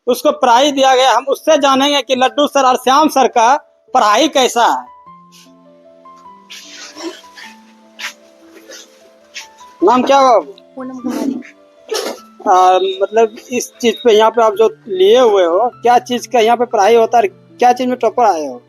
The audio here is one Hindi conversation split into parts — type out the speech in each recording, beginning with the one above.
उसको प्राइज दिया गया। हम उससे जानेंगे कि लड्डू सर और श्याम सर का पढ़ाई कैसा है। नाम क्या हुआ? पूनम कुमारी। मतलब इस चीज पे यहाँ पे आप जो लिए हुए हो, क्या चीज का यहाँ पे पढ़ाई होता है, क्या चीज में टॉपर आए हो?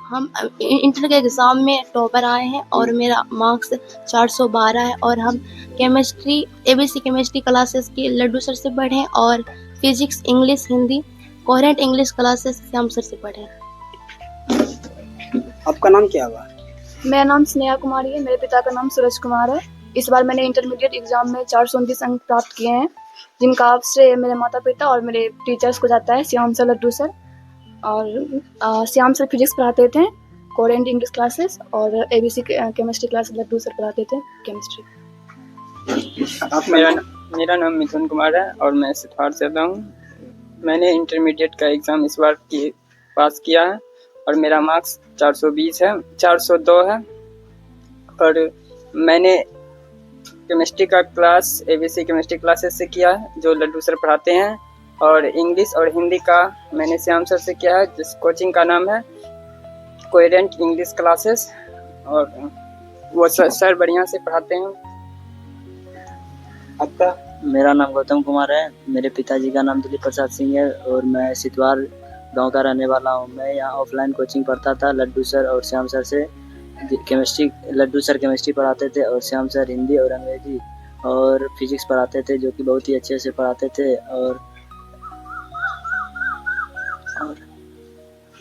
हम इंटर के एग्जाम में टॉपर आए हैं और मेरा मार्क्स 412 है। और हम केमिस्ट्री एबीसी केमिस्ट्री क्लासेस की लड्डू सर से पढ़े और physics English Hindi coherent English classes Shyam sir से पढ़े। आपका नाम क्या हुआ? मेरा नाम स्नेहा कुमारी है। मेरे पिता का नाम सूरज कुमार है। इस बार मैंने इंटरमीडिएट एग्जाम में 429 अंक प्राप्त किए हैं, जिनका श्रेय मेरे माता पिता और मेरे टीचर्स को जाता है, श्याम सर, लड्डू सर। और श्याम सर फिजिक्स पढ़ाते थे, कोहेरेंट इंग्लिश क्लासेस, और ABC chemistry class Laddu sir पढ़ाते थे केमिस्ट्री। मेरा नाम मिथुन कुमार है और मैं सितार से आता हूँ। मैंने इंटरमीडिएट का एग्ज़ाम इस बार पास किया है और मेरा मार्क्स 402 है। और मैंने केमिस्ट्री का क्लास एबीसी केमिस्ट्री क्लासेस से किया है, जो लड्डू सर पढ़ाते हैं। और इंग्लिश और हिंदी का मैंने श्याम सर से किया है, जिस कोचिंग का नाम है कोहेरेंट इंग्लिश क्लासेस। और वो सर बढ़िया से पढ़ाते हैं। आपका? मेरा नाम गौतम कुमार है। मेरे पिताजी का नाम दिलीप प्रसाद सिंह है और मैं सितवार गांव का रहने वाला हूं। मैं यहाँ ऑफलाइन कोचिंग पढ़ता था लड्डू सर और श्याम सर से। केमिस्ट्री लड्डू सर केमिस्ट्ट्री पढ़ाते थे और श्याम सर हिंदी और अंग्रेजी और फिजिक्स पढ़ाते थे, जो कि बहुत ही अच्छे से पढ़ाते थे।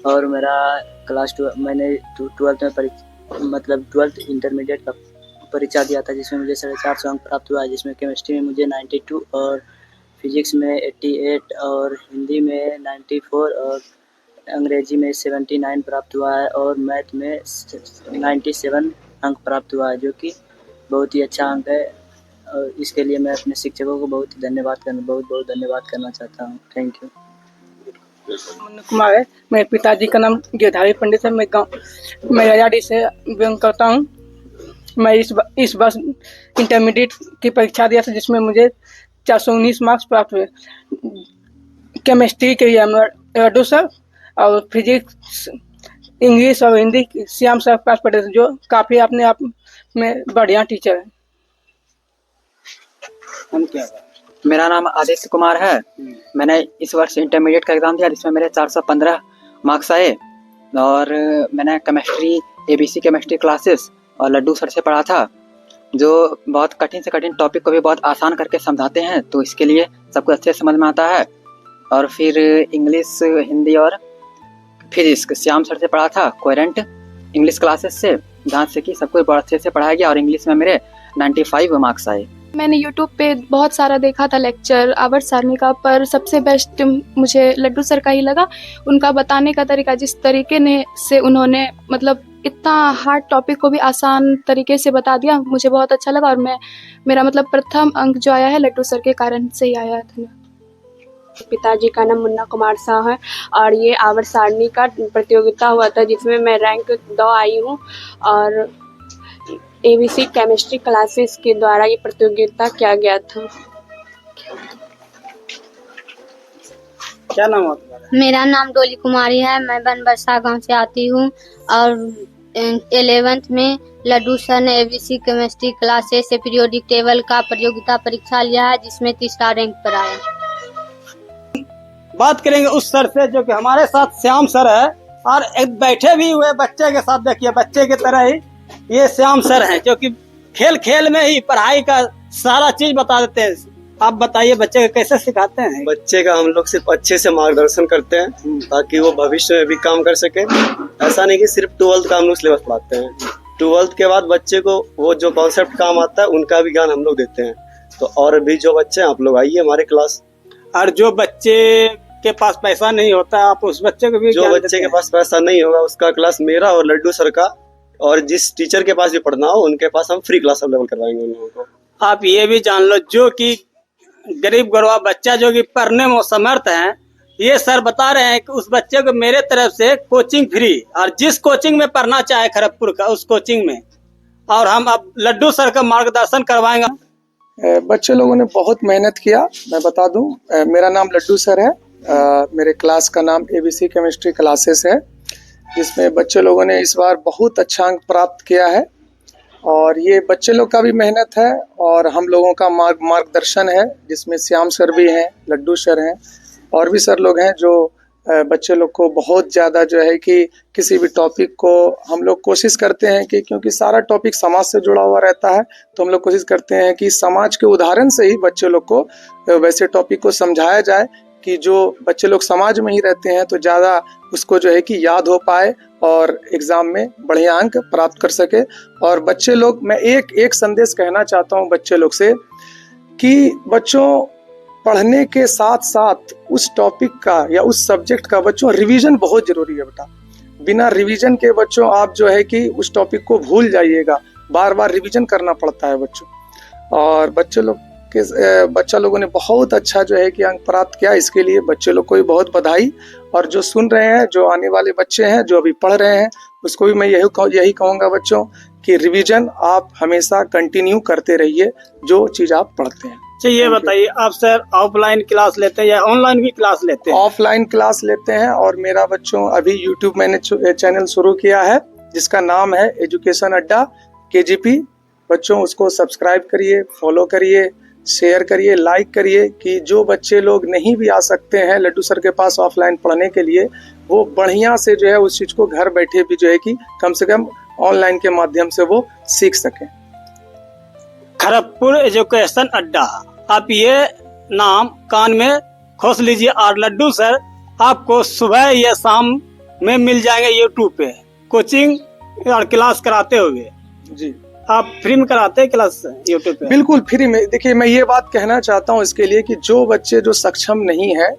और मेरा क्लास मैंने 12th में 12th इंटरमीडिएट का परीक्षा दिया था, जिसमें मुझे 450 अंक प्राप्त हुआ है, जिसमें केमिस्ट्री में मुझे 92 और फिजिक्स में 88 और हिंदी में 94 और अंग्रेजी में 79 प्राप्त हुआ है और मैथ में 97 अंक प्राप्त हुआ है, जो कि बहुत ही अच्छा अंक है। और इसके लिए मैं अपने शिक्षकों को बहुत धन्यवाद करना चाहता हूँ। Thank you. मुन्ना कुमार है। मेरे पिताजी का नाम गिरधारी पंडित है। मैं राजाडी से बिलोंग करता हूँ। मैं इस बार इंटरमीडिएट की परीक्षा दिया था, जिसमें मुझे 419 मार्क्स प्राप्त हुए। केमिस्ट्री के लिए लड्डू सर और फिजिक्स इंग्लिश और हिंदी श्याम सर पास पढ़े थे, जो काफ़ी अपने आप में बढ़िया टीचर है। हम क्या है? मेरा नाम आदित्य कुमार है। मैंने इस वर्ष इंटरमीडिएट का एग्ज़ाम दिया, जिसमें मेरे 415 मार्क्स आए। और मैंने केमिस्ट्री एबीसी केमिस्ट्री क्लासेस और लड्डू सर से पढ़ा था, जो बहुत कठिन से कठिन टॉपिक को भी बहुत आसान करके समझाते हैं, तो इसके लिए सबको अच्छे से समझ में आता है। और फिर इंग्लिश हिंदी और फिजिक्स श्याम सर से पढ़ा था, कोहेरेंट इंग्लिश क्लासेस से, जहाँ से कि सबको बहुत अच्छे से पढ़ाया गया। और इंग्लिश में मेरे 95 मार्क्स आए। मैंने यूट्यूब पे बहुत सारा देखा था लेक्चर आवर्त सारणी का, पर सबसे बेस्ट मुझे लड्डू सर का ही लगा। उनका बताने का तरीका, जिस तरीके से उन्होंने मतलब इतना हार्ड टॉपिक को भी आसान तरीके से बता दिया, मुझे बहुत अच्छा लगा। और मेरा मतलब प्रथम अंक जो आया है लड्डू सर के कारण से ही आया था। पिताजी का नाम मुन्ना कुमार शाह है और ये आवर्त सारणी का प्रतियोगिता हुआ था, जिसमें मैं रैंक 2 आई हूँ। और एबीसी केमिस्ट्री क्लासेस के द्वारा ये प्रतियोगिता किया गया था। क्या नाम है तुम्हारा? मेरा नाम डोली कुमारी है। मैं बनबरसा गांव से आती हूँ और 11th में लड्डू सर ने एबीसी केमिस्ट्री क्लासेस से पीरियोडिक टेबल का प्रतियोगिता परीक्षा लिया है, जिसमें 3रा रैंक पर आया। बात करेंगे उस सर से जो कि हमारे साथ श्याम सर है, और एक बैठे भी हुए बच्चे के साथ। देखिए, बच्चे की तरह ही ये श्याम सर हैं, जो कि खेल खेल में ही पढ़ाई का सारा चीज बता देते हैं। आप बताइए, बच्चे को कैसे सिखाते हैं? बच्चे का हम लोग सिर्फ अच्छे से मार्गदर्शन करते हैं, ताकि वो भविष्य में भी काम कर सके। ऐसा नहीं कि सिर्फ 12th का हम लोग सिलेबस पढ़ाते हैं। 12th के बाद बच्चे को वो जो कॉन्सेप्ट काम आता है, उनका भी ज्ञान हम लोग देते हैं। तो और भी जो बच्चे हैं, आप लोग आइए हमारे क्लास। और जो बच्चे के पास पैसा नहीं होता, आप उस बच्चे को भी, जो बच्चे के पास पैसा नहीं होगा, उसका क्लास मेरा और लड्डू सर का, और जिस टीचर के पास भी पढ़ना हो उनके पास हम फ्री क्लास अवेलेबल करवाएंगे उन लोगों को। आप ये भी जान लो, जो कि गरीब गुरबा बच्चा जो कि पढ़ने में समर्थ है, ये सर बता रहे हैं कि उस बच्चे को मेरे तरफ से कोचिंग फ्री, और जिस कोचिंग में पढ़ना चाहे खड़गपुर का, उस कोचिंग में। और हम अब लड्डू सर का मार्गदर्शन करवाएंगे। बच्चे लोगों ने बहुत मेहनत किया। मैं बता दूं, मेरा नाम लड्डू सर है मेरे क्लास का नाम एबीसी केमिस्ट्री क्लासेस है, जिसमें बच्चे लोगों ने इस बार बहुत अच्छा अंक प्राप्त किया है। और ये बच्चे लोग का भी मेहनत है और हम लोगों का मार्गदर्शन है, जिसमें श्याम सर भी हैं, लड्डू सर हैं और भी सर लोग हैं जो बच्चे लोग को बहुत ज़्यादा जो है कि किसी भी टॉपिक को हम लोग कोशिश करते हैं कि क्योंकि सारा टॉपिक समाज से जुड़ा हुआ रहता है, तो हम लोग कोशिश करते हैं कि समाज के उदाहरण से ही बच्चे लोग को वैसे टॉपिक को समझाया जाए कि जो बच्चे लोग समाज में ही रहते हैं तो ज़्यादा उसको जो है कि याद हो पाए और एग्ज़ाम में बढ़िया अंक प्राप्त कर सके। और बच्चे लोग, मैं एक संदेश कहना चाहता हूँ बच्चे लोग से कि बच्चों पढ़ने के साथ साथ उस टॉपिक का या उस सब्जेक्ट का बच्चों रिवीजन बहुत ज़रूरी है बेटा। बिना रिवीजन के बच्चों आप जो है कि उस टॉपिक को भूल जाइएगा, बार बार रिवीजन करना पड़ता है बच्चों। और बच्चा लोगों ने बहुत अच्छा जो है कि अंक प्राप्त किया, इसके लिए बच्चे लोग को भी बहुत बधाई। और जो सुन रहे हैं, जो आने वाले बच्चे हैं, जो अभी पढ़ रहे हैं, उसको भी मैं यही कहूँगा बच्चों कि रिवीजन आप हमेशा कंटिन्यू करते रहिए जो चीज़ आप पढ़ते हैं। अच्छा, ये बताइए आप सर ऑफलाइन क्लास लेते हैं या ऑनलाइन भी क्लास लेते हैं? ऑफलाइन क्लास लेते हैं और मेरा बच्चों अभी यूट्यूब मैंने चैनल शुरू किया है जिसका नाम है एजुकेशन अड्डा KGP। बच्चों उसको सब्सक्राइब करिए, फॉलो करिए, शेयर करिए, लाइक करिए कि जो बच्चे लोग नहीं भी आ सकते हैं लड्डू सर के पास ऑफलाइन पढ़ने के लिए, वो बढ़िया से जो है उस चीज़ को घर बैठे भी जो है कि कम से कम ऑनलाइन के माध्यम से वो सीख सकें। खड़गपुर एजुकेशन अड्डा, आप ये नाम कान में खोस लीजिए और लड्डू सर आपको सुबह या शाम में मिल जाएंगे यूट्यूब पे कोचिंग और क्लास कराते हुए। जी, आप फ्री में कराते हैं क्लास यूट्यूब पे? बिल्कुल फ्री में। देखिए, मैं ये बात कहना चाहता हूँ इसके लिए कि जो बच्चे जो सक्षम नहीं है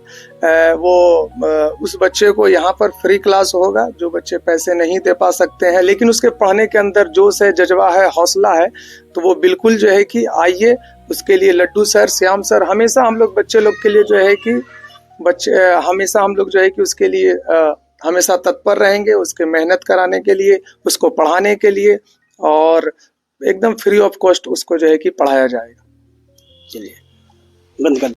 वो उस बच्चे को यहाँ पर फ्री क्लास होगा। जो बच्चे पैसे नहीं दे पा सकते हैं लेकिन उसके पढ़ने के अंदर जोश है, जज्बा है, हौसला है, तो वो बिल्कुल जो है कि आइए। उसके लिए लड्डू सर, श्याम सर, हमेशा हम लोग बच्चे लोग के लिए जो है कि हमेशा हम लोग जो है कि उसके लिए हमेशा तत्पर रहेंगे, उसके मेहनत कराने के लिए, उसको पढ़ाने के लिए, और एकदम फ्री ऑफ कॉस्ट उसको जो है कि पढ़ाया जाएगा। चलिए बंद कर।